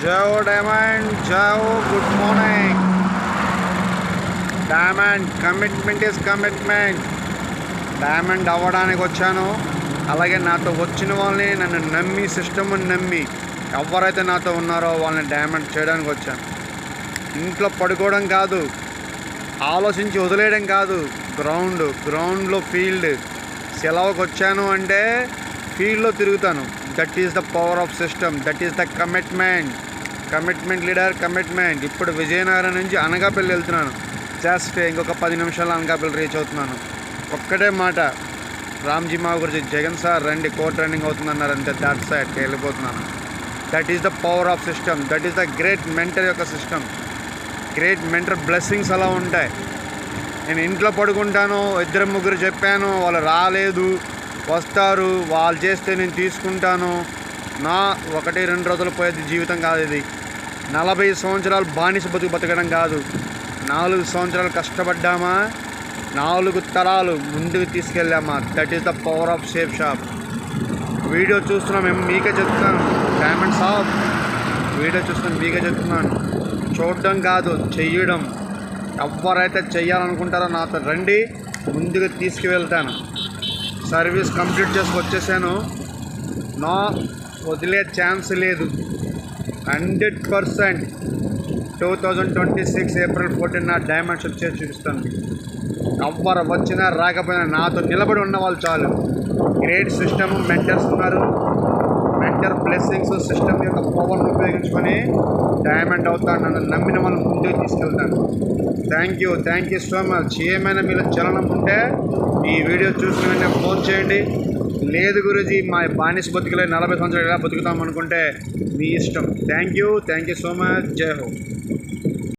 జావో diamond, జావో good morning. Diamond commitment is commitment. Diamond అవ్వడానికి వచ్చాను. అలాగే నాతో వచ్చిన వాళ్ళని నన్ను నమ్మి, సిస్టమ్ని నమ్మి ఎవరైతే నాతో ఉన్నారో వాళ్ళని డైమండ్ చేయడానికి వచ్చాను. ఇంట్లో పడుకోవడం కాదు, ఆలోచించి వదిలేయడం కాదు. గ్రౌండ్లో ఫీల్డ్. సెలవుకి వచ్చాను అంటే ఫీల్డ్లో తిరుగుతాను. That is the power of system. That is the commitment leader commitment. ఇప్పుడు విజయనగరం నుంచి అనకాపల్లి వెళ్తున్నాను. జస్ట్ ఇంకొక 10 నిమిషాలు అనకాపల్లి రీచ్ అవుతున్నాను. ఒక్కటే మాట, రామ్జీ మావ గురించి జగన్ సార్ రండి, కోర్ట్ రన్నింగ్ అవుతుందన్నారు, అంతే. దాట్ సైడ్కి వెళ్ళిపోతున్నాను. That is the power of system. That is the great mentor యొక్క సిస్టమ్. గ్రేట్ మెంటర్ బ్లెస్సింగ్స్ అలా ఉంటాయి. నేను ఇంట్లో పడుకుంటాను, 2-3 చెప్పాను, వాళ్ళు రాలేదు, వస్తారు, వాళ్ళు చేస్తే నేను తీసుకుంటాను. నా 1-2 రోజులు పోయేది జీవితం కాదు ఇది. 40 సంవత్సరాలు బానిస బతకడం కాదు. 4 సంవత్సరాలు కష్టపడ్డామా, 4 తరాలు ముందుకు తీసుకెళ్ళామా. That is the power of Safe Shop. Video చూస్తున్నాం మేము, మీకే చెప్తున్నాను. డైమండ్ షాప్ వీడియో చూస్తున్నాం, మీకే చెప్తున్నాను. చూడడం కాదు, చెయ్యడం. ఎవరైతే చెయ్యాలనుకుంటారో నాతో రండి, ముందుకు తీసుకువెళ్తాను. సర్వీస్ కంప్లీట్ వచ్చేసాను. నా వదిలే ఛాన్స్ లేదు. 100% 2026 ఏప్రిల్ 14 నా డైమండ్స్ వచ్చేసి చూపిస్తాను. ఎవరు వచ్చినా రాకపోయినా నాతో నిలబడి ఉన్న వాళ్ళు చాలు. గ్రేట్ సిస్టమ్, మెంటర్స్ ఉన్నారు. మెంటర్ బ్లెస్సింగ్స్, సిస్టమ్ యొక్క పవర్ను ఉపయోగించుకొని డైమండ్ అవుతాను. నన్ను నమ్మిన వాళ్ళని ముందుకు తీసుకెళ్తాను. Thank you so much. ఏమైనా మీరు చలనం ఉంటే ఈ వీడియో చూసిన వెంటనే ఫోన్ చేయండి. లేదు గురూజీ, మా బానిస బతుకులే 40 సంవత్సరాలు ఎలా బతుకుతాం అనుకుంటే మీ ఇష్టం. Thank you so much. జై హో.